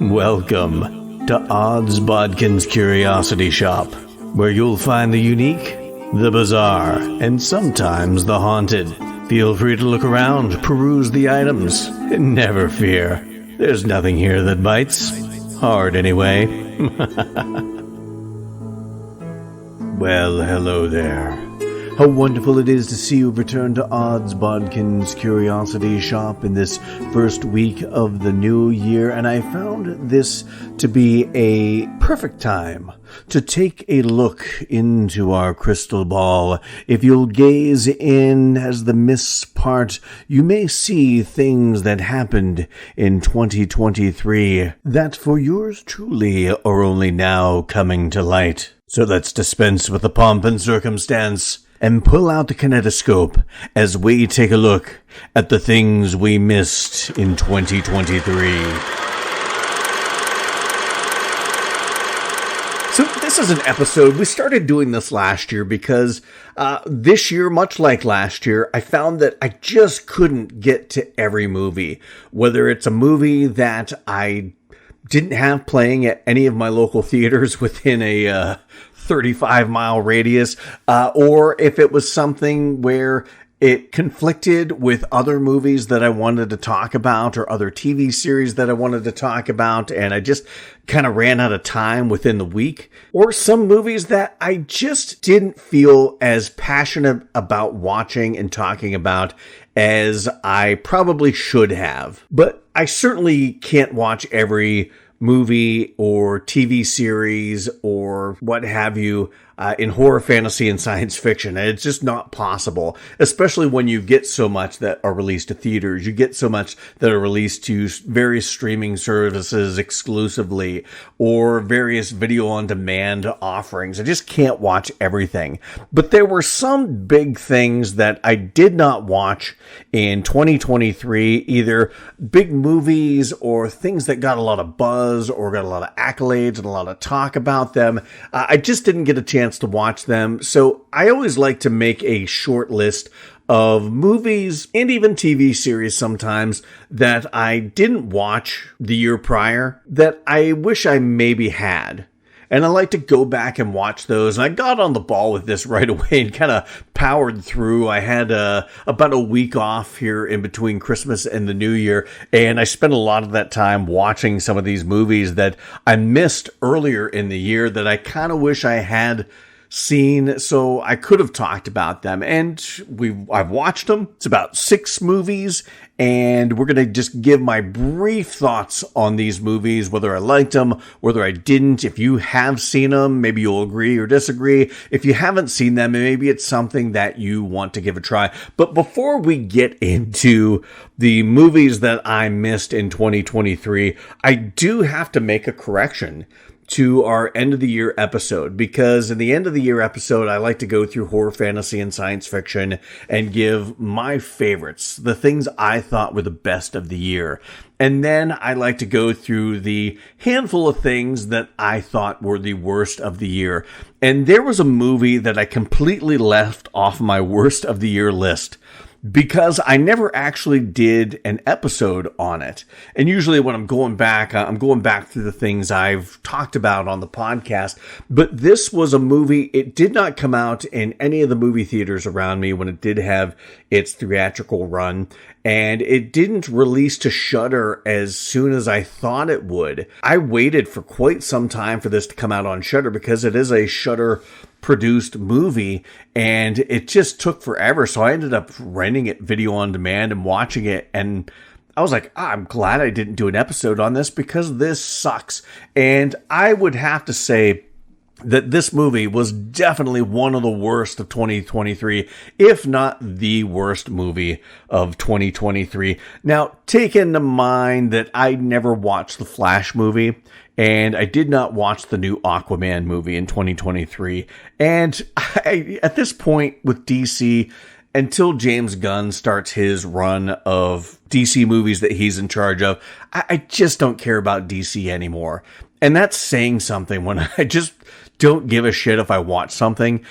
Welcome to Odds Bodkins Curiosity Shoppe, where you'll find the unique, the bizarre, and sometimes the haunted. Feel free to look around, peruse the items, and never fear. There's nothing here that bites. Hard, anyway. Well, hello there. How wonderful it is to see you return to Odds Bodkins Curiosity Shoppe in this first week of the new year, and I found this to be a perfect time to take a look into our crystal ball. If you'll gaze in as the mists part, you may see things that happened in 2023 that for yours truly are only now coming to light. So let's dispense with the pomp and circumstance and pull out the kinetoscope as we take a look at the things we missed in 2023. So this is an episode, we started doing this last year because this year, much like last year, I found that I just couldn't get to every movie. Whether it's a movie that I didn't have playing at any of my local theaters within a 35-mile radius, or if it was something where it conflicted with other movies that I wanted to talk about or other TV series that I wanted to talk about, and I just kind of ran out of time within the week, or some movies that I just didn't feel as passionate about watching and talking about as I probably should have. But I certainly can't watch every movie or TV series or what have you in horror, fantasy, and science fiction. And it's just not possible, especially when you get so much that are released to theaters. You get so much that are released to various streaming services exclusively or various video on demand offerings. I just can't watch everything. But there were some big things that I did not watch in 2023, either big movies or things that got a lot of buzz or got a lot of accolades and a lot of talk about them. I just didn't get a chance to watch them. So I always like to make a short list of movies and even TV series sometimes that I didn't watch the year prior that I wish I maybe had. And I like to go back and watch those. And I got on the ball with this right away and kind of powered through. I had about a week off here in between Christmas and the New Year. And I spent a lot of that time watching some of these movies that I missed earlier in the year that I kind of wish I had seen, so I could have talked about them. And I've watched them. It's about 6 movies, and we're going to just give my brief thoughts on these movies, whether I liked them, whether I didn't. If you have seen them, maybe you'll agree or disagree. If you haven't seen them, maybe it's something that you want to give a try. But before we get into the movies that I missed in 2023, I do have to make a correction to our end of the year episode, because in the end of the year episode, I like to go through horror, fantasy, and science fiction and give my favorites, the things I thought were the best of the year. And then I like to go through the handful of things that I thought were the worst of the year. And there was a movie that I completely left off my worst of the year list, because I never actually did an episode on it. And usually when I'm going back through the things I've talked about on the podcast. But this was a movie, it did not come out in any of the movie theaters around me when it did have its theatrical run. And it didn't release to Shudder as soon as I thought it would. I waited for quite some time for this to come out on Shudder because it is a Shudder produced movie, and it just took forever. So I ended up renting it video on demand and watching it, and I was like, I'm glad I didn't do an episode on this because this sucks. And I would have to say that this movie was definitely one of the worst of 2023, if not the worst movie of 2023. Now, take into mind that I never watched the Flash movie, and I did not watch the new Aquaman movie in 2023. And at this point with DC, until James Gunn starts his run of DC movies that he's in charge of, I just don't care about DC anymore. And that's saying something when I just don't give a shit if I watch something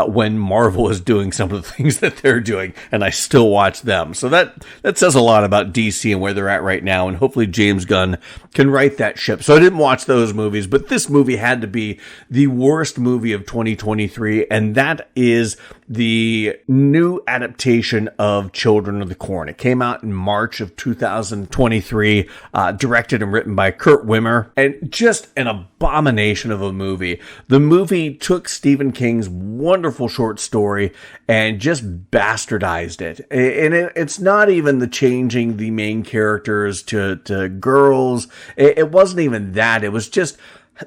when Marvel is doing some of the things that they're doing, and I still watch them. So that says a lot about DC and where they're at right now, and hopefully James Gunn can right that ship. So I didn't watch those movies, but this movie had to be the worst movie of 2023, and that is the new adaptation of Children of the Corn. It came out in March of 2023, directed and written by Kurt Wimmer, and just an abomination of a movie. The movie took Stephen King's wonderful short story and just bastardized it. And it's not even the changing the main characters to girls. It wasn't even that. It was just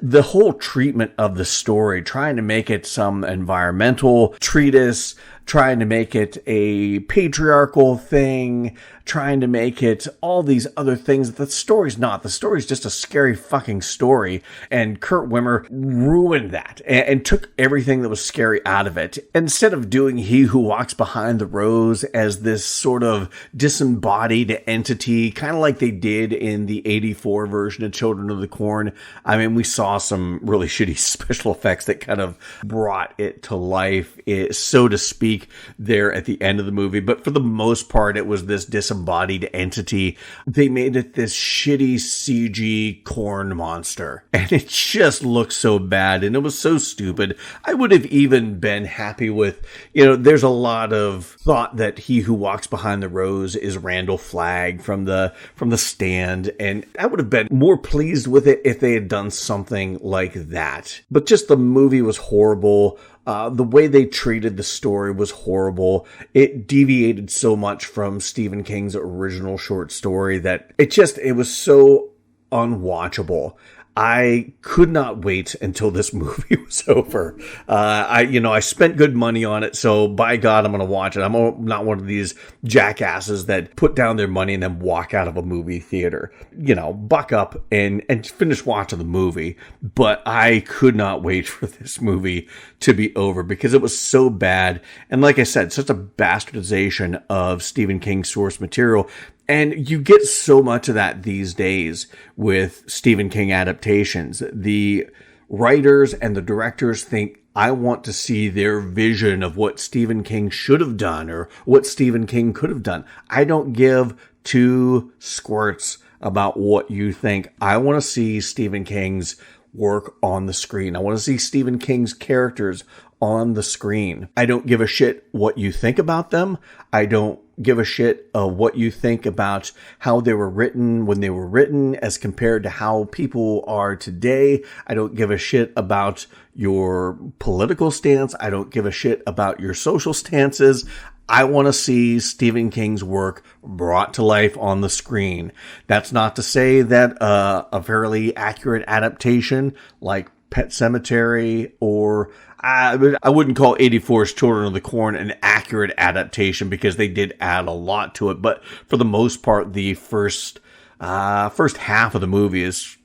the whole treatment of the story, trying to make it some environmental treatise, trying to make it a patriarchal thing, trying to make it all these other things. The story's not. The story's just a scary fucking story. And Kurt Wimmer ruined that and took everything that was scary out of it. Instead of doing He Who Walks Behind the Rose as this sort of disembodied entity, kind of like they did in the 84 version of Children of the Corn. I mean, we saw some really shitty special effects that kind of brought it to life, so to speak, there at the end of the movie. But for the most part, it was this disembodied entity. They made it this shitty CG corn monster, and it just looked so bad, and it was so stupid. I would have even been happy with, there's a lot of thought that He Who Walks Behind the Rose is Randall Flagg from the Stand, and I would have been more pleased with it if they had done something like that. But just the movie was horrible. The way they treated the story was horrible. It deviated so much from Stephen King's original short story that it was so unwatchable. I could not wait until this movie was over. I spent good money on it, so by God, I'm going to watch it. I'm not one of these jackasses that put down their money and then walk out of a movie theater. Buck up and finish watching the movie. But I could not wait for this movie to be over because it was so bad. And like I said, such a bastardization of Stephen King's source material. And you get so much of that these days with Stephen King adaptations. The writers and the directors think, I want to see their vision of what Stephen King should have done or what Stephen King could have done. I don't give two squirts about what you think. I want to see Stephen King's work on the screen. I want to see Stephen King's characters on the screen. I don't give a shit what you think about them. I don't give a shit what you think about how they were written when they were written as compared to how people are today. I don't give a shit about your political stance. I don't give a shit about your social stances. I want to see Stephen King's work brought to life on the screen. That's not to say that a fairly accurate adaptation like Pet Sematary or I wouldn't call 84's Children of the Corn an accurate adaptation because they did add a lot to it. But for the most part, the first half of the movie is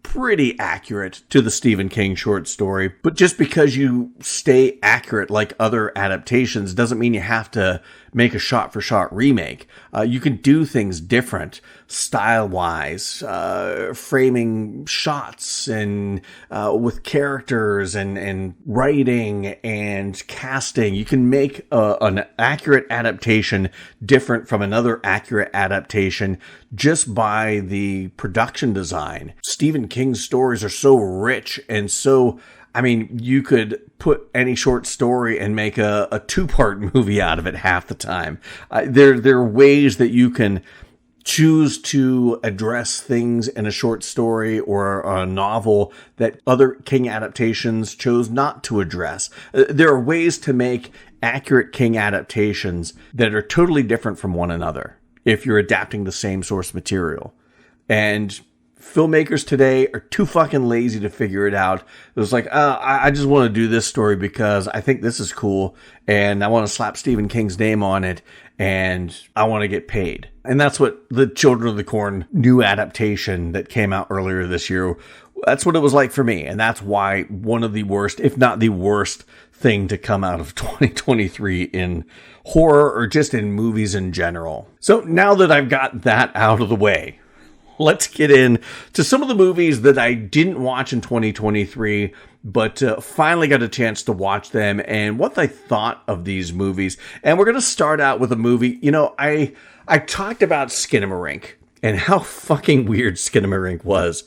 pretty accurate to the Stephen King short story. But just because you stay accurate like other adaptations doesn't mean you have to make a shot-for-shot remake. You can do things different, style-wise, framing shots and with characters and writing and casting. You can make an accurate adaptation different from another accurate adaptation just by the production design. Stephen King's stories are so rich and so... you could put any short story and make a two-part movie out of it half the time. There are ways that you can choose to address things in a short story or a novel that other King adaptations chose not to address. There are ways to make accurate King adaptations that are totally different from one another if you're adapting the same source material. And filmmakers today are too fucking lazy to figure it out. It was like, I just want to do this story because I think this is cool and I want to slap Stephen King's name on it and I want to get paid. And that's what the Children of the Corn new adaptation that came out earlier this year, that's what it was like for me. And that's why one of the worst, if not the worst thing to come out of 2023 in horror or just in movies in general. So now that I've got that out of the way, let's get in to some of the movies that I didn't watch in 2023, but finally got a chance to watch them and what I thought of these movies. And we're going to start out with a movie. You know, I talked about Skinamarink and how fucking weird Skinamarink was.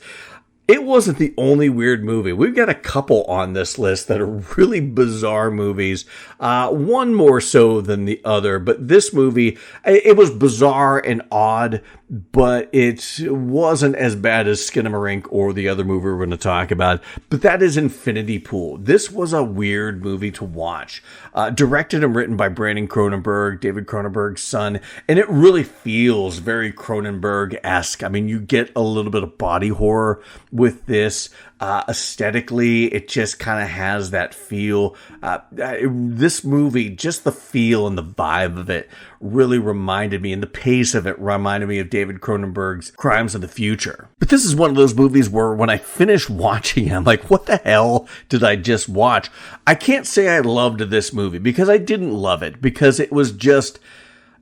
It wasn't the only weird movie. We've got a couple on this list that are really bizarre movies. One more so than the other. But this movie, it was bizarre and odd, but it wasn't as bad as Skinamarink or the other movie we're going to talk about. But that is Infinity Pool. This was a weird movie to watch. Directed and written by Brandon Cronenberg, David Cronenberg's son. And it really feels very Cronenberg-esque. I mean, you get a little bit of body horror with this. Aesthetically, it just kind of has that feel. This movie, just the feel and the vibe of it really reminded me, and the pace of it reminded me of David Cronenberg's Crimes of the Future. But this is one of those movies where when I finished watching it, I'm like, what the hell did I just watch? I can't say I loved this movie because I didn't love it, because it was just...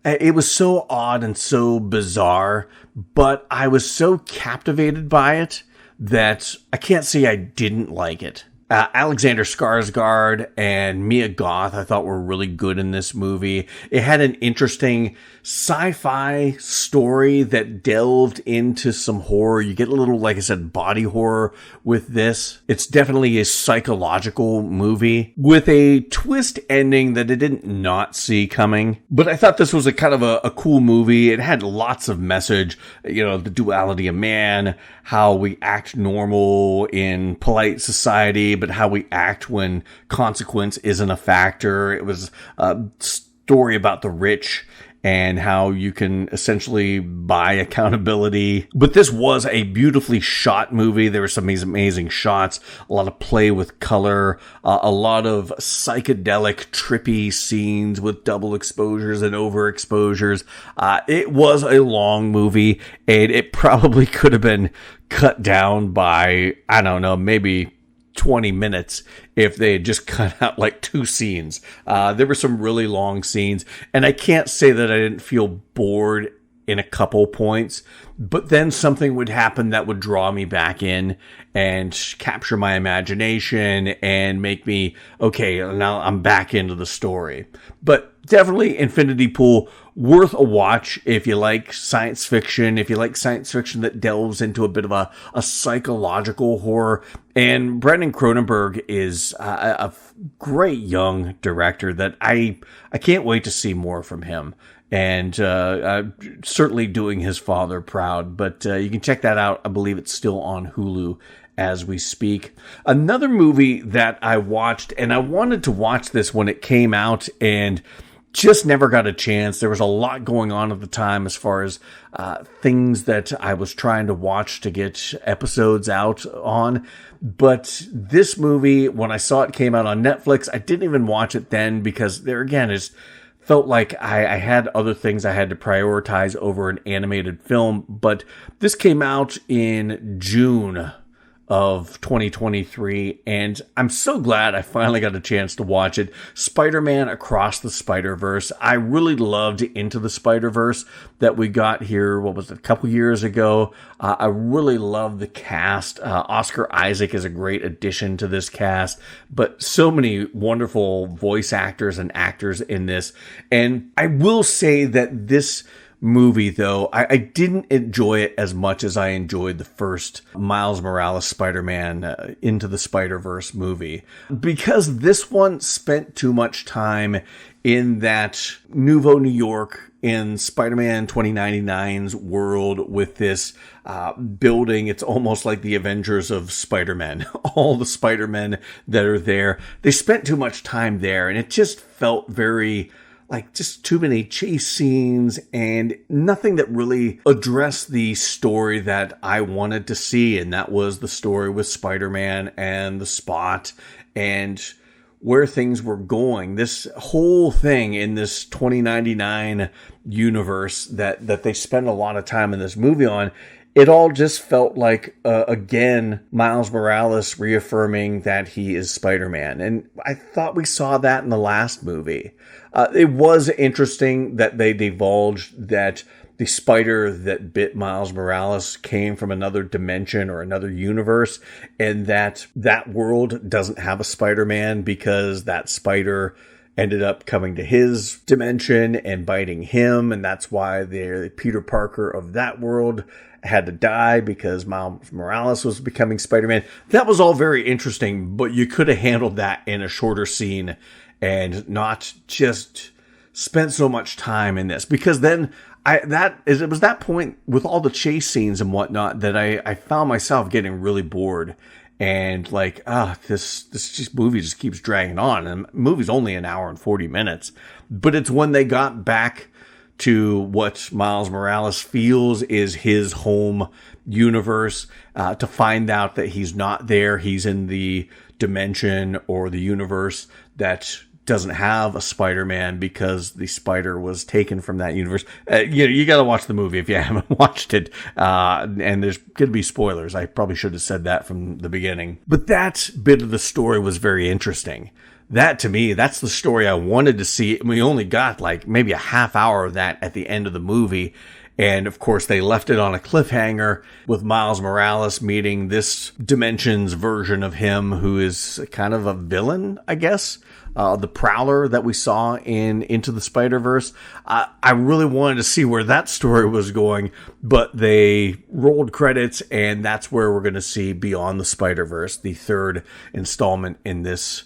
It was so odd and so bizarre, but I was so captivated by it that I can't say I didn't like it. Alexander Skarsgård and Mia Goth, I thought were really good in this movie. It had an interesting sci-fi story that delved into some horror. You get a little, like I said, body horror with this. It's definitely a psychological movie with a twist ending that I didn't not see coming. But I thought this was a kind of a cool movie. It had lots of message, you know, the duality of man, how we act normal in polite society, but how we act when consequence isn't a factor. It was a story about the rich and how you can essentially buy accountability. But this was a beautifully shot movie. There were some amazing shots, a lot of play with color, a lot of psychedelic, trippy scenes with double exposures and overexposures. It was a long movie, and it probably could have been cut down by, I don't know, maybe 20 minutes if they had just cut out like 2 scenes. There were some really long scenes, and I can't say that I didn't feel bored in a couple points, but then something would happen that would draw me back in and capture my imagination and make me, okay, now I'm back into the story. But definitely Infinity Pool, worth a watch if you like science fiction, if you like science fiction that delves into a bit of a psychological horror. And Brandon Cronenberg is a great young director that I can't wait to see more from him. And certainly doing his father proud. But you can check that out. I believe it's still on Hulu as we speak. Another movie that I watched, and I wanted to watch this when it came out, and just never got a chance. There was a lot going on at the time as far as things that I was trying to watch to get episodes out on. But this movie, when I saw it came out on Netflix, I didn't even watch it then because there again is felt like I had other things I had to prioritize over an animated film. But this came out in June of 2023, and I'm so glad I finally got a chance to watch it. Spider-Man Across the Spiderverse. I really loved Into the Spiderverse that we got here, what was it, a couple years ago. I really love the cast. Oscar Isaac is a great addition to this cast, but so many wonderful voice actors and actors in this. And I will say that this movie, though, I didn't enjoy it as much as I enjoyed the first Miles Morales Spider-Man Into the Spider-Verse movie, because this one spent too much time in that Nouveau New York, in Spider-Man 2099's world with this building. It's almost like the Avengers of Spider-Man. All the Spider-Men that are there, they spent too much time there, and it just felt very... like just too many chase scenes and nothing that really addressed the story that I wanted to see. And that was the story with Spider-Man and the Spot and where things were going. This whole thing in this 2099 universe that they spend a lot of time in this movie on it all just felt like, again, Miles Morales reaffirming that he is Spider-Man. And I thought we saw that in the last movie. It was interesting that they divulged that the spider that bit Miles Morales came from another dimension or another universe, and that world doesn't have a Spider-Man because that spider ended up coming to his dimension and biting him, and that's why the Peter Parker of that world had to die because Miles Morales was becoming Spider-Man. That was all very interesting, but you could have handled that in a shorter scene and not just spent so much time in this, because then it was that point with all the chase scenes and whatnot that I found myself getting really bored and like, this movie just keeps dragging on. And the movie's only an hour and 40 minutes, but it's when they got back to what Miles Morales feels is his home universe, to find out that he's not there. He's in the dimension or the universe that doesn't have a Spider-Man because the spider was taken from that universe. You got to watch the movie if you haven't watched it. And there's going to be spoilers. I probably should have said that from the beginning. But that bit of the story was very interesting. That, to me, that's the story I wanted to see. We only got like maybe a half hour of that at the end of the movie. And of course, they left it on a cliffhanger with Miles Morales meeting this dimension's version of him, who is kind of a villain, I guess. The Prowler that we saw in Into the Spider-Verse. I really wanted to see where that story was going, but they rolled credits, and that's where we're going to see Beyond the Spider-Verse, the third installment in this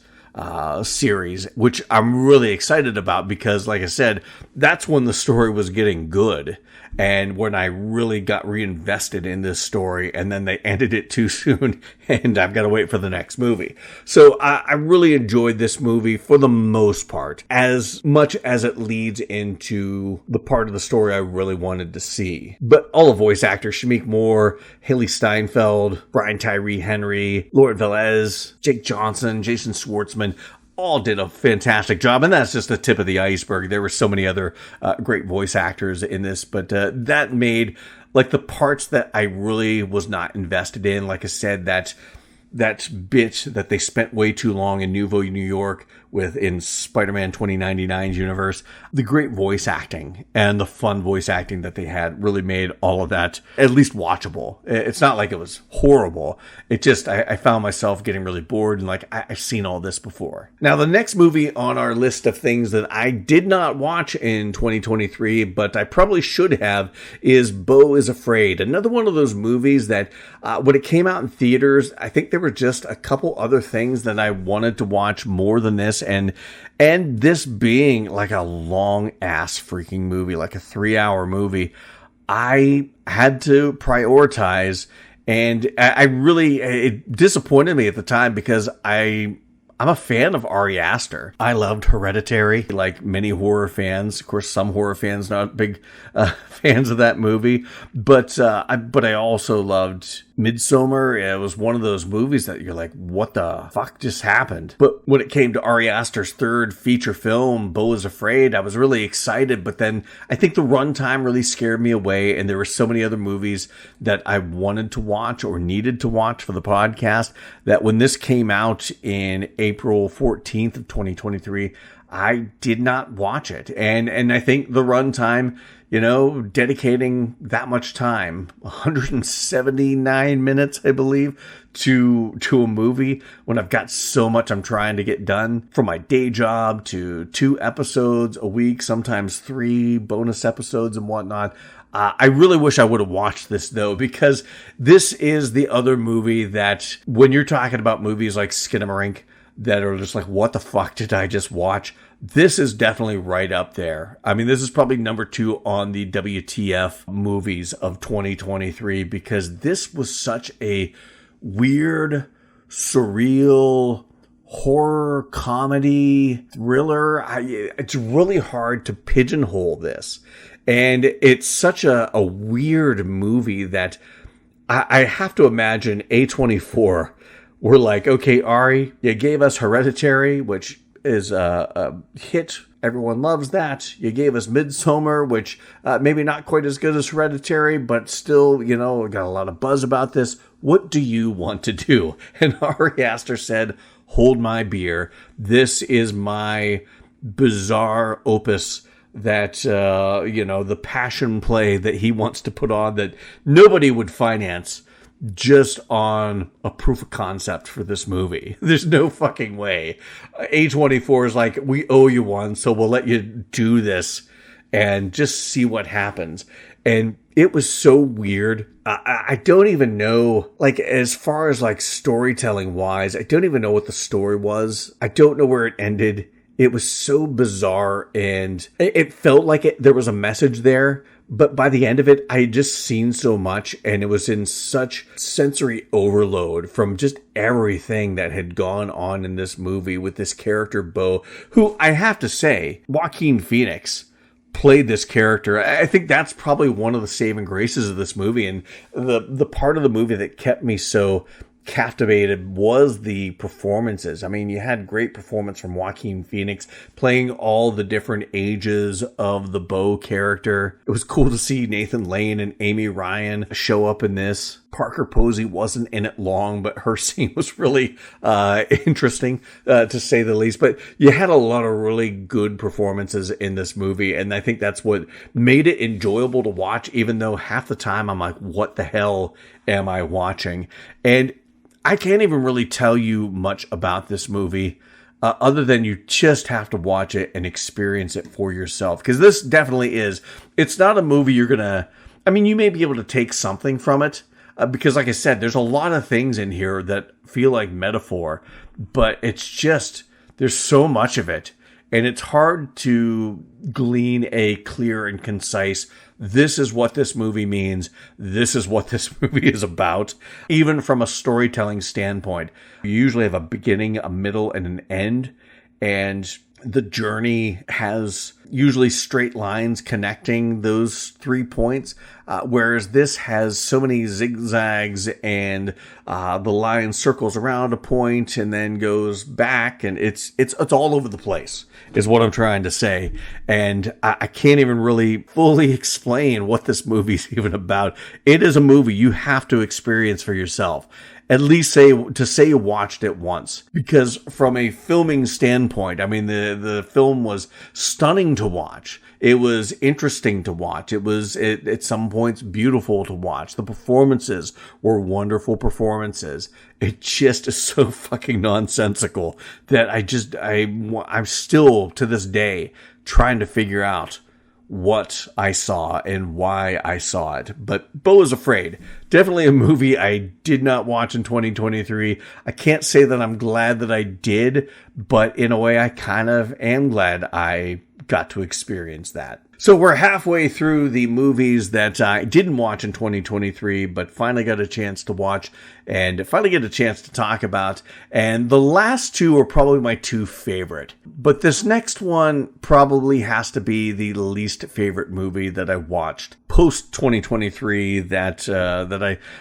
series, which I'm really excited about because, like I said, that's when the story was getting good and when I really got reinvested in this story, and then they ended it too soon and I've got to wait for the next movie. So I really enjoyed this movie for the most part, as much as it leads into the part of the story I really wanted to see. But all the voice actors, Shameik Moore, Haley Steinfeld, Brian Tyree Henry, Laurent Velez, Jake Johnson, Jason Schwartzman, all did a fantastic job, and that's just the tip of the iceberg. There were so many other great voice actors in this, but that made, like, the parts that I really was not invested in. Like I said, that bit that they spent way too long in Nouveau, New York in Spider-Man 2099's universe, the great voice acting and the fun voice acting that they had really made all of that at least watchable. It's not like it was horrible. It just, I found myself getting really bored and like, I've seen all this before. Now, the next movie on our list of things that I did not watch in 2023, but I probably should have, is Beau Is Afraid. Another one of those movies that when it came out in theaters, I think there were just a couple other things that I wanted to watch more than this. And this being like a long ass freaking movie, like a 3-hour movie, I had to prioritize, and it disappointed me at the time because I'm a fan of Ari Aster. I loved Hereditary, like many horror fans. Of course, some horror fans not big fans of that movie, but I also loved Midsommar. It was one of those movies that you're like, what the fuck just happened? But when it came to Ari Aster's third feature film, Beau Is Afraid, I was really excited, but then I think the runtime really scared me away, and there were so many other movies that I wanted to watch or needed to watch for the podcast that when this came out in April 14th of 2023, I did not watch it. And I think the runtime, dedicating that much time, 179 minutes, I believe, to a movie when I've got so much I'm trying to get done, from my day job to 2 episodes a week, sometimes 3 bonus episodes and whatnot. I really wish I would have watched this, though, because this is the other movie that, when you're talking about movies like Skinamarink that are just like, what the fuck did I just watch? This is definitely right up there. I mean, this is probably number 2 on the WTF movies of 2023, because this was such a weird, surreal, horror, comedy, thriller. It's really hard to pigeonhole this. And it's such a weird movie that I have to imagine A24 were like, okay, Ari, you gave us Hereditary, which is a hit Everyone loves that. You gave us Midsommar, which maybe not quite as good as Hereditary, but still, got a lot of buzz about this. What do you want to do? And Ari Aster said, hold my beer. This is my bizarre opus that, the passion play that he wants to put on that nobody would finance just on a proof of concept for this movie. There's no fucking way. A24 is like, we owe you one, so we'll let you do this and just see what happens. And it was so weird. I don't even know, as far as storytelling wise, I don't even know what the story was. I don't know where it ended. It was so bizarre, and it felt like there was a message there. But by the end of it, I had just seen so much, and it was in such sensory overload from just everything that had gone on in this movie with this character, Beau, who I have to say, Joaquin Phoenix played this character. I think that's probably one of the saving graces of this movie, and the part of the movie that kept me so captivated was the performances. I mean, you had great performance from Joaquin Phoenix playing all the different ages of the Beau character. It was cool to see Nathan Lane and Amy Ryan show up in this. Parker Posey wasn't in it long, but her scene was really interesting, to say the least. But you had a lot of really good performances in this movie, and I think that's what made it enjoyable to watch, even though half the time I'm like, what the hell am I watching? And I can't even really tell you much about this movie other than you just have to watch it and experience it for yourself. Because this definitely is. It's not a movie you're going to... I mean, you may be able to take something from it. Because like I said, there's a lot of things in here that feel like metaphor. But it's just... There's so much of it. And it's hard to glean a clear and concise, this is what this movie means, this is what this movie is about. Even from a storytelling standpoint, you usually have a beginning, a middle, and an end. And the journey has usually straight lines connecting those 3 points, whereas this has so many zigzags, and the line circles around a point and then goes back, and it's all over the place, is what I'm trying to say. And I can't even really fully explain what this movie's even about. It is a movie you have to experience for yourself. At least say you watched it once. Because from a filming standpoint, I mean, the film was stunning to watch. It was interesting to watch. It was, at some points, beautiful to watch. The performances were wonderful performances. It just is so fucking nonsensical that I'm still, to this day, trying to figure out what I saw and why I saw it. But Beau Is Afraid, definitely a movie I did not watch in 2023. I can't say that I'm glad that I did, but in a way I kind of am glad I got to experience that. So we're halfway through the movies that I didn't watch in 2023, but finally got a chance to watch and finally get a chance to talk about. And the last two are probably my two favorite. But this next one probably has to be the least favorite movie that I watched post 2023 that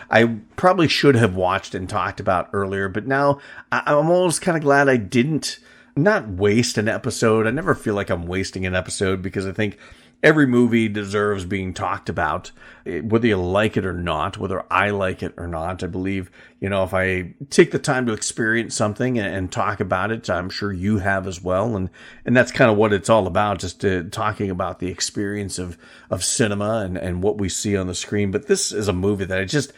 I probably should have watched and talked about earlier. But now I'm almost kind of glad I didn't. Not waste an episode. I never feel like I'm wasting an episode because I think every movie deserves being talked about, whether you like it or not, whether I like it or not. I believe, if I take the time to experience something and talk about it, I'm sure you have as well. And that's kind of what it's all about, just talking about the experience of cinema and what we see on the screen. But this is a movie that I just...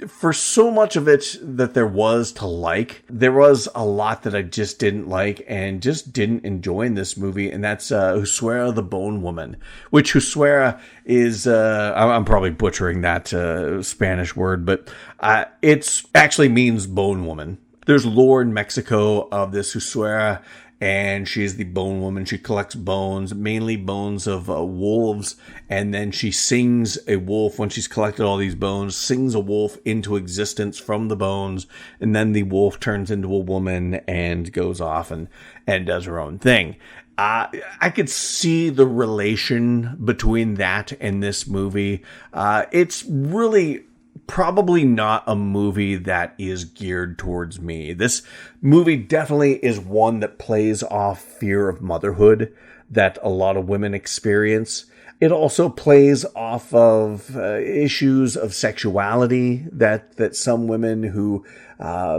for so much of it that there was to like, there was a lot that I just didn't like and just didn't enjoy in this movie, and that's Huesera the Bone Woman, which Huesera is, I'm probably butchering that Spanish word, but it actually means bone woman. There's lore in Mexico of this Huesera, and she's the bone woman. She collects bones, mainly bones of wolves, and then she sings a wolf when she's collected all these bones, sings a wolf into existence from the bones, and then the wolf turns into a woman and goes off and does her own thing. I could see the relation between that and this movie. It's really probably not a movie that is geared towards me. This movie definitely is one that plays off fear of motherhood that a lot of women experience. It also plays off of issues of sexuality that some women who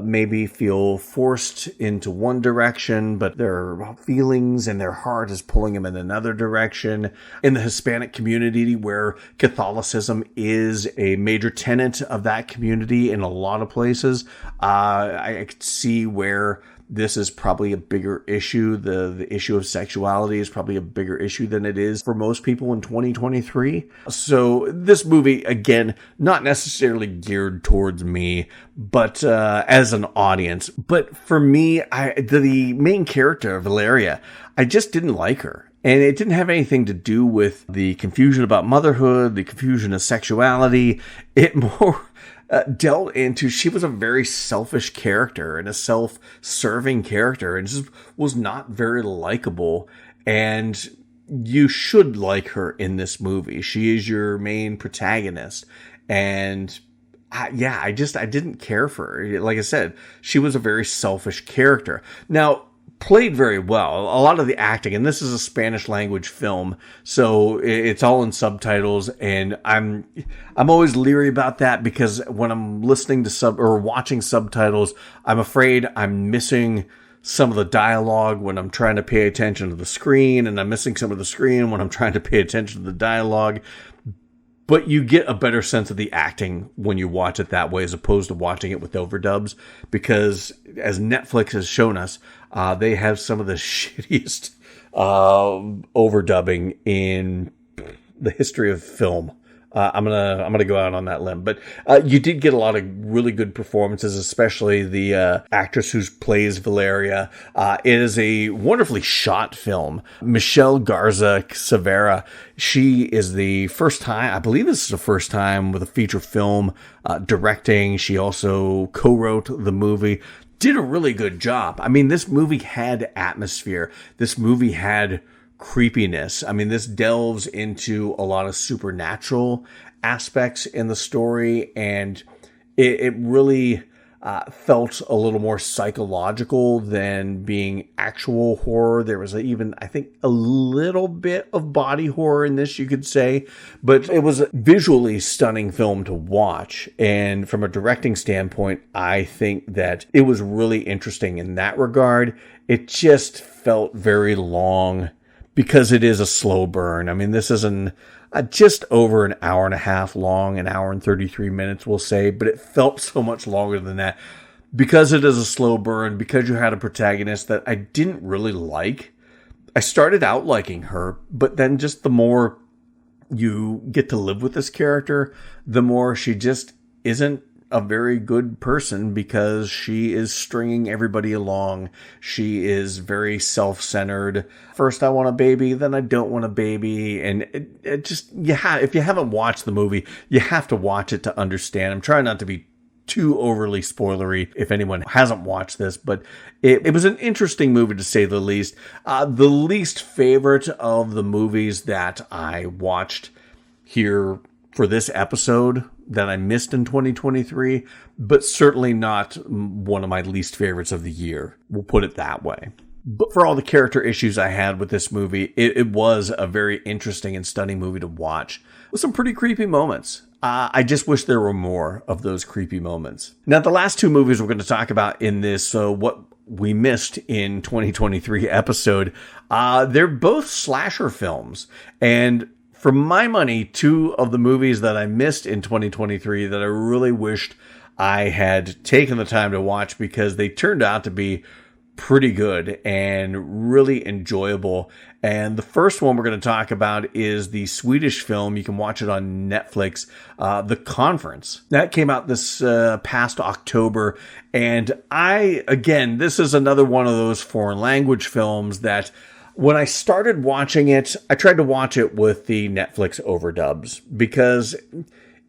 maybe feel forced into one direction, but their feelings and their heart is pulling them in another direction. In the Hispanic community, where Catholicism is a major tenet of that community in a lot of places, I could see where this is probably a bigger issue. The issue of sexuality is probably a bigger issue than it is for most people in 2023. So this movie, again, not necessarily geared towards me, but as an audience. But for me, the main character, Valeria, I just didn't like her. And it didn't have anything to do with the confusion about motherhood, the confusion of sexuality. It more dealt into, she was a very selfish character and a self-serving character and just was not very likable. And you should like her in this movie. She is your main protagonist. And I didn't care for her. Like I said, she was a very selfish character. Now, played very well. A lot of the acting, and this is a Spanish language film, so it's all in subtitles, and I'm always leery about that because when I'm listening to watching subtitles, I'm afraid I'm missing some of the dialogue when I'm trying to pay attention to the screen, and I'm missing some of the screen when I'm trying to pay attention to the dialogue. But you get a better sense of the acting when you watch it that way as opposed to watching it with overdubs, because as Netflix has shown us, they have some of the shittiest overdubbing in the history of film. I'm gonna go out on that limb, but you did get a lot of really good performances, especially the actress who plays Valeria. It is a wonderfully shot film. Michelle Garza Severa, she is the first time, I believe this is the first time with a feature film directing. She also co-wrote the movie. Did a really good job. I mean, this movie had atmosphere. This movie had creepiness. I mean, this delves into a lot of supernatural aspects in the story, and it really felt a little more psychological than being actual horror. There was even, I think, a little bit of body horror in this, you could say, but it was a visually stunning film to watch. And from a directing standpoint, I think that it was really interesting in that regard. It just felt very long, because it is a slow burn. I mean, this is just over an hour and a half long, an hour and 33 minutes, we'll say, but it felt so much longer than that because it is a slow burn, because you had a protagonist that I didn't really like. I started out liking her, but then just the more you get to live with this character, the more she just isn't a very good person, because she is stringing everybody along. She is very self-centered. First I want a baby, then I don't want a baby. And it just, if you haven't watched the movie, you have to watch it to understand. I'm trying not to be too overly spoilery if anyone hasn't watched this, but it was an interesting movie to say the least. The least favorite of the movies that I watched here for this episode that I missed in 2023, but certainly not one of my least favorites of the year. We'll put it that way. But for all the character issues I had with this movie, it was a very interesting and stunning movie to watch with some pretty creepy moments. I just wish there were more of those creepy moments. Now, the last two movies we're going to talk about in this, what we missed in 2023 episode, they're both slasher films. And for my money, two of the movies that I missed in 2023 that I really wished I had taken the time to watch, because they turned out to be pretty good and really enjoyable. And the first one we're going to talk about is the Swedish film. You can watch it on Netflix, The Conference. That came out this past October. And this is another one of those foreign language films that when I started watching it, I tried to watch it with the Netflix overdubs, because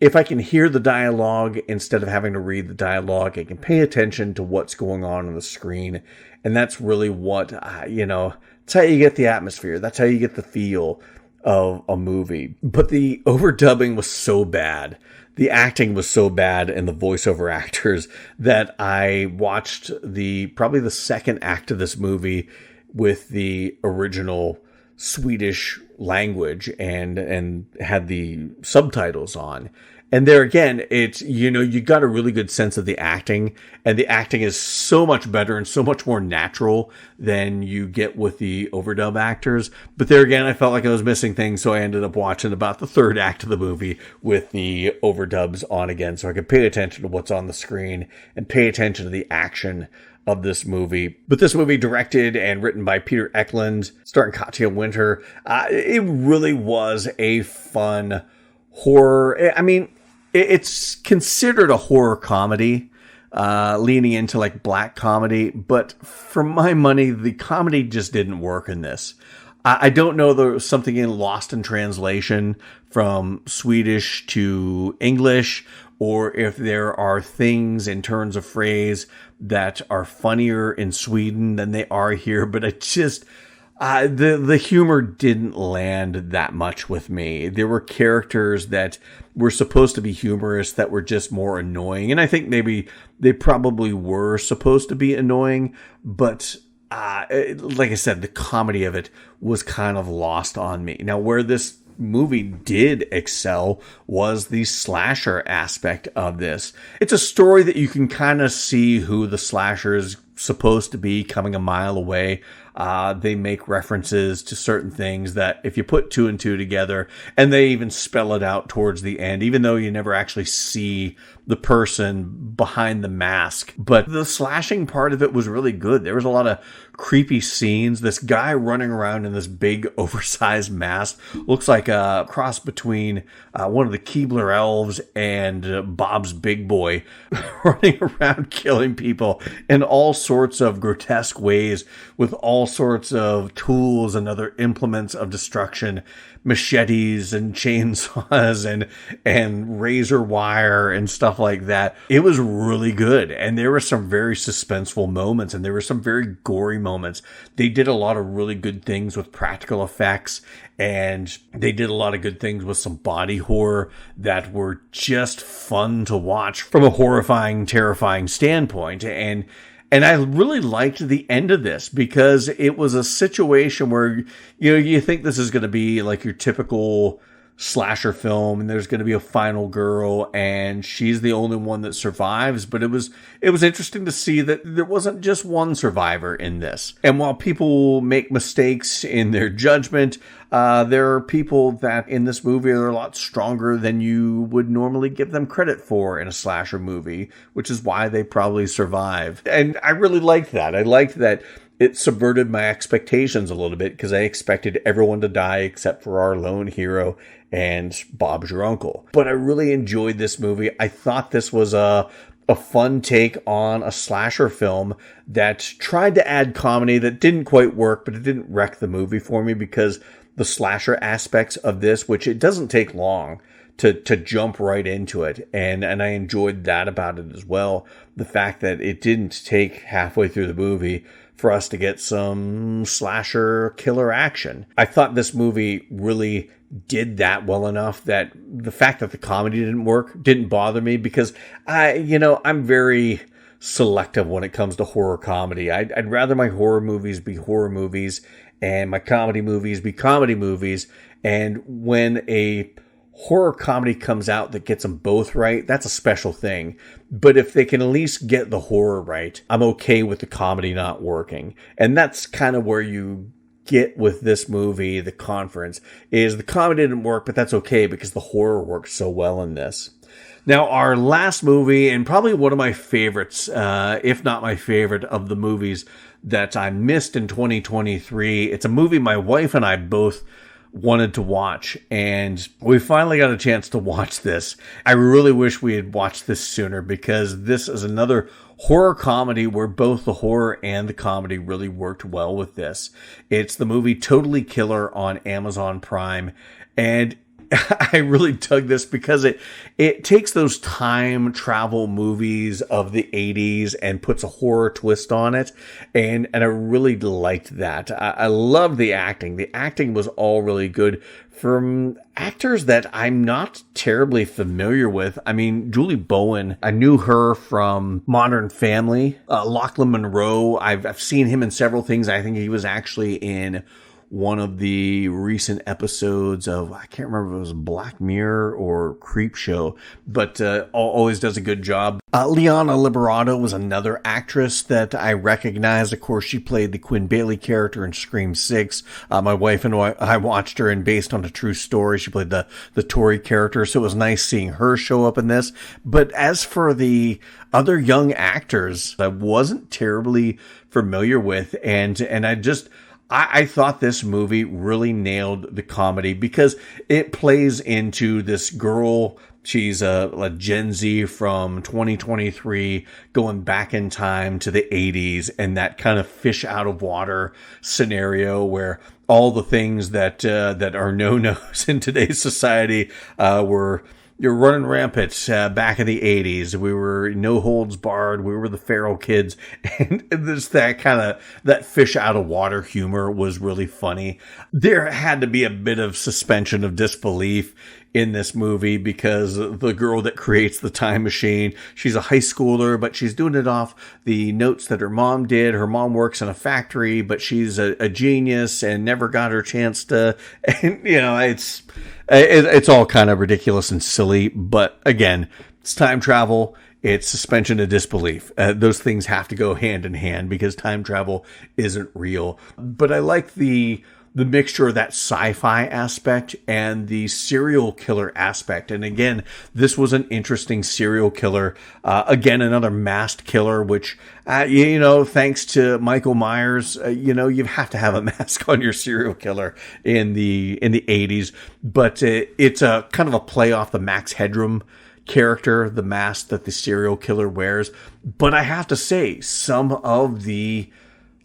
if I can hear the dialogue instead of having to read the dialogue, I can pay attention to what's going on the screen. And that's really what, that's how you get the atmosphere. That's how you get the feel of a movie. But the overdubbing was so bad. The acting was so bad and the voiceover actors that I watched probably the second act of this movie with the original Swedish language and had the subtitles on. And there again, it's, you got a really good sense of the acting, and the acting is so much better and so much more natural than you get with the overdub actors. But there again, I felt like I was missing things, so I ended up watching about the third act of the movie with the overdubs on again, so I could pay attention to what's on the screen and pay attention to the action of this movie. But this movie, directed and written by Peter Eklund, starring Katja Winter, it really was a fun horror. I mean, it's considered a horror comedy, leaning into like black comedy, but for my money, the comedy just didn't work in this. I don't know, there was something lost in translation from Swedish to English, or if there are things in turns of phrase that are funnier in Sweden than they are here, but it just, the humor didn't land that much with me. There were characters that were supposed to be humorous that were just more annoying. And I think maybe they probably were supposed to be annoying, but like I said, the comedy of it was kind of lost on me. Now, where this movie did excel was the slasher aspect of this. It's a story that you can kind of see who the slasher is supposed to be coming a mile away. They make references to certain things that if you put two and two together, and they even spell it out towards the end, even though you never actually see the person behind the mask. But the slashing part of it was really good. There was a lot of creepy scenes. This guy running around in this big oversized mask looks like a cross between one of the Keebler elves and Bob's Big Boy, running around killing people in all sorts of grotesque ways with all sorts of tools and other implements of destruction, machetes and chainsaws and razor wire and stuff like that. It was really good. And there were some very suspenseful moments, and there were some very gory moments. They did a lot of really good things with practical effects, and they did a lot of good things with some body horror that were just fun to watch from a horrifying, terrifying standpoint. And I really liked the end of this because it was a situation where, you think this is going to be like your typical slasher film, and there's going to be a final girl and she's the only one that survives. But it was interesting to see that there wasn't just one survivor in this. And while people make mistakes in their judgment, there are people that in this movie are a lot stronger than you would normally give them credit for in a slasher movie, which is why they probably survived. And I really liked that. I liked that it subverted my expectations a little bit, because I expected everyone to die except for our lone hero and Bob's your uncle. But I really enjoyed this movie. I thought this was a fun take on a slasher film that tried to add comedy that didn't quite work, but it didn't wreck the movie for me, because the slasher aspects of this, which it doesn't take long to jump right into it. And I enjoyed that about it as well. The fact that it didn't take halfway through the movie for us to get some slasher killer action. I thought this movie really did that well enough that the fact that the comedy didn't work didn't bother me, because I'm very selective when it comes to horror comedy. I'd rather my horror movies be horror movies and my comedy movies be comedy movies. And when a horror comedy comes out that gets them both right, that's a special thing. But if they can at least get the horror right, I'm okay with the comedy not working. And that's kind of where you get with this movie, The Conference, is the comedy didn't work, but that's okay because the horror works so well in this. Now, our last movie, and probably one of my favorites, if not my favorite of the movies that I missed in 2023, it's a movie my wife and I both wanted to watch, and we finally got a chance to watch this. I really wish we had watched this sooner, because this is another horror comedy where both the horror and the comedy really worked well with this. It's the movie Totally Killer on Amazon Prime, and I really dug this because it takes those time travel movies of the 80s and puts a horror twist on it. And I really liked that. I love the acting. The acting was all really good from actors that I'm not terribly familiar with. I mean, Julie Bowen, I knew her from Modern Family. Lachlan Monroe, I've seen him in several things. I think he was actually in one of the recent episodes of, I can't remember if it was Black Mirror or Creep Show, but always does a good job. Liana Liberato was another actress that I recognized. Of course, she played the Quinn Bailey character in Scream 6. My wife and I watched her, and based on a true story, she played the Tori character, so it was nice seeing her show up in this. But as for the other young actors, I wasn't terribly familiar with, and I thought this movie really nailed the comedy because it plays into this girl. She's a Gen Z from 2023 going back in time to the 80s, and that kind of fish out of water scenario where all the things that are no-nos in today's society were you're running rampant back in the 80s. We were no holds barred. We were the feral kids. And this, that fish out of water humor was really funny. There had to be a bit of suspension of disbelief in this movie because the girl that creates the time machine, she's a high schooler, but she's doing it off the notes that her mom did. Her mom works in a factory, but she's a genius and never got her chance to, and it's all kind of ridiculous and silly, but again, it's time travel. It's suspension of disbelief. Those things have to go hand in hand because time travel isn't real. But I like the mixture of that sci-fi aspect and the serial killer aspect. And again, this was an interesting serial killer. Again, another masked killer, which, thanks to Michael Myers, you have to have a mask on your serial killer in the 80s. But it's a kind of a play off the Max Headroom character, the mask that the serial killer wears. But I have to say, some of the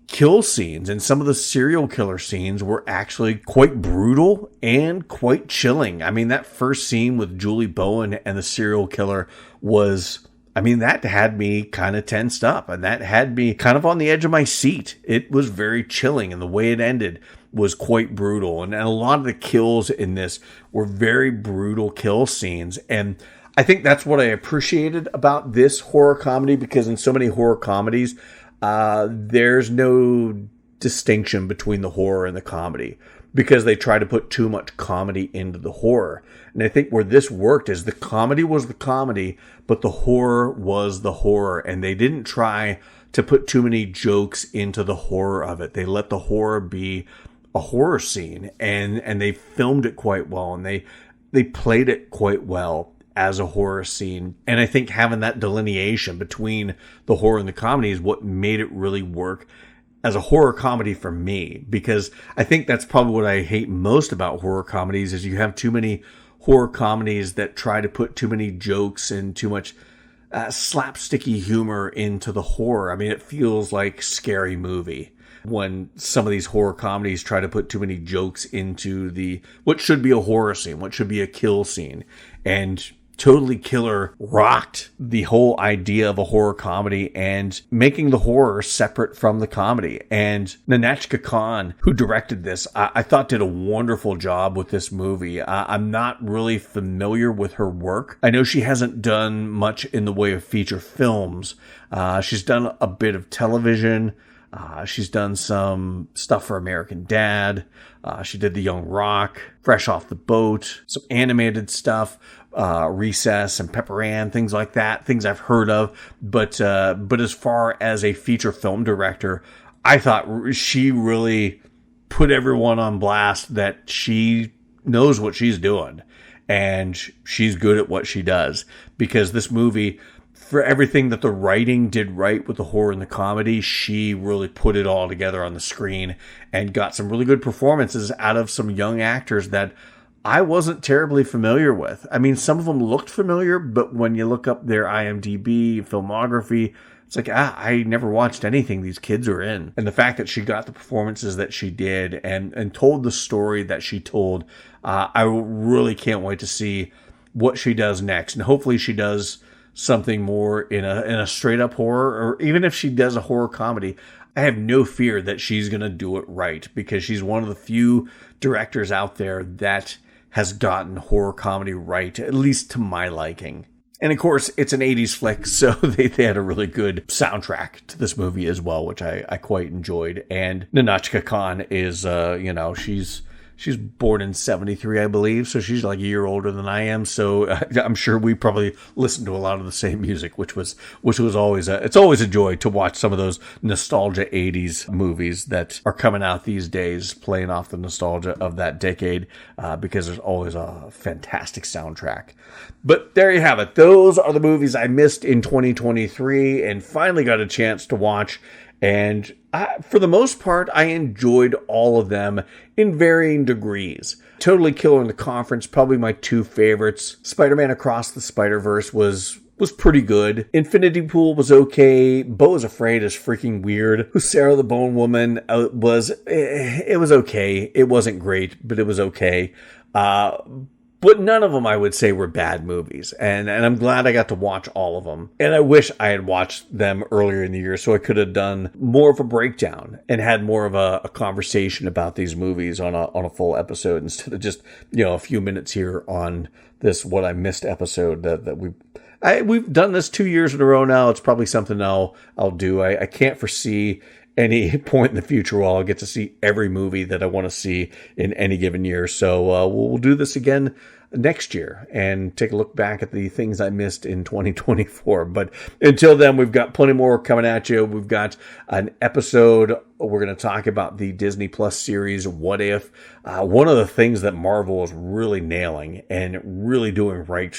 kill scenes and some of the serial killer scenes were actually quite brutal and quite chilling. I mean, that first scene with Julie Bowen and the serial killer that had me kind of tensed up, and that had me kind of on the edge of my seat. It was very chilling, and the way it ended was quite brutal. And a lot of the kills in this were very brutal kill scenes. And I think that's what I appreciated about this horror comedy, because in so many horror comedies, there's no distinction between the horror and the comedy because they try to put too much comedy into the horror. And I think where this worked is the comedy was the comedy, but the horror was the horror. And they didn't try to put too many jokes into the horror of it. They let the horror be a horror scene, and they filmed it quite well, and they played it quite well as a horror scene. And I think having that delineation between the horror and the comedy is what made it really work as a horror comedy for me, because I think that's probably what I hate most about horror comedies is you have too many horror comedies that try to put too many jokes and too much slapsticky humor into the horror. I mean, it feels like Scary Movie when some of these horror comedies try to put too many jokes into what should be a horror scene, what should be a kill scene. And Totally Killer rocked the whole idea of a horror comedy and making the horror separate from the comedy. And Nahnatchka Khan, who directed this, I thought did a wonderful job with this movie. I'm not really familiar with her work. I know she hasn't done much in the way of feature films. She's done a bit of television. She's done some stuff for American Dad. She did The Young Rock, Fresh Off the Boat, some animated stuff, Recess and Pepper Ann, things like that, things I've heard of. But as far as a feature film director, I thought she really put everyone on blast that she knows what she's doing and she's good at what she does, because this movie, for everything that the writing did right with the horror and the comedy, she really put it all together on the screen and got some really good performances out of some young actors that I wasn't terribly familiar with. I mean, some of them looked familiar, but when you look up their IMDb, filmography, it's like, I never watched anything these kids are in. And the fact that she got the performances that she did and told the story that she told, I really can't wait to see what she does next. And hopefully she does something more in a straight up horror, or even if she does a horror comedy, I have no fear that she's going to do it right, because she's one of the few directors out there that has gotten horror comedy right, at least to my liking. And of course, it's an 80s flick, so they had a really good soundtrack to this movie as well, which I quite enjoyed. And Nahnatchka Khan is, she's born in 73, I believe, so she's like a year older than I am. So I'm sure we probably listened to a lot of the same music, which was always it's always a joy to watch some of those nostalgia 80s movies that are coming out these days, playing off the nostalgia of that decade, because there's always a fantastic soundtrack. But there you have it. Those are the movies I missed in 2023 and finally got a chance to watch. And for the most part, I enjoyed all of them in varying degrees. Totally Killer in the Conference, probably my two favorites. Spider-Man Across the Spiderverse was pretty good. Infinity Pool was okay. Beau Is Afraid is freaking weird. Huesera the Bone Woman was okay. It wasn't great, but it was okay. But none of them, I would say, were bad movies. And I'm glad I got to watch all of them. And I wish I had watched them earlier in the year so I could have done more of a breakdown and had more of a conversation about these movies on a full episode instead of just, a few minutes here on this What I Missed episode that we've done this 2 years in a row now. It's probably something I'll do. I can't foresee any point in the future where I'll get to see every movie that I want to see in any given year. So we'll do this again next year and take a look back at the things I missed in 2024. But until then, we've got plenty more coming at you. We've got an episode. We're going to talk about the Disney Plus series, What If? One of the things that Marvel is really nailing and really doing right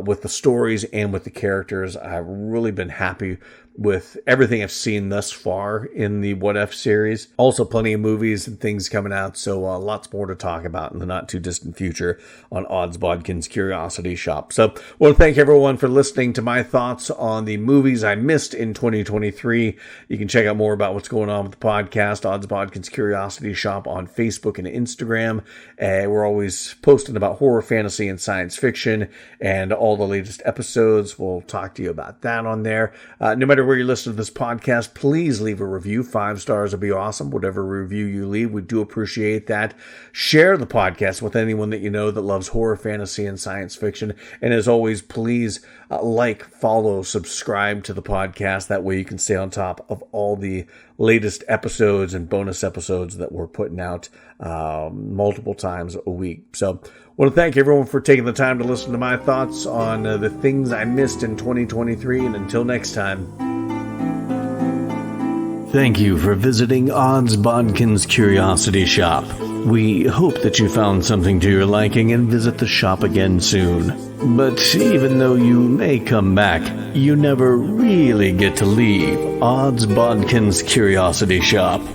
with the stories and with the characters. I've really been happy with everything I've seen thus far in the What If series. Also plenty of movies and things coming out, so lots more to talk about in the not too distant future on Odds Bodkins Curiosity Shoppe. So I want to thank everyone for listening to my thoughts on the movies I missed in 2023. You can check out more about what's going on with the podcast, Odds Bodkins Curiosity Shoppe, on Facebook and Instagram. We're always posting about horror, fantasy, and science fiction, and all the latest episodes. We'll talk to you about that on there. No matter where you listen to this podcast, please leave a review. 5 stars would be awesome. Whatever review you leave, we do appreciate that. Share the podcast with anyone that you know that loves horror, fantasy, and science fiction. And as always, please follow, subscribe to the podcast. That way you can stay on top of all the latest episodes and bonus episodes that we're putting out multiple times a week. So I want to thank everyone for taking the time to listen to my thoughts on the things I missed in 2023. And until next time. Thank you for visiting Odds Bodkins Curiosity Shoppe. We hope that you found something to your liking and visit the shop again soon. But even though you may come back, you never really get to leave Odds Bodkins Curiosity Shoppe.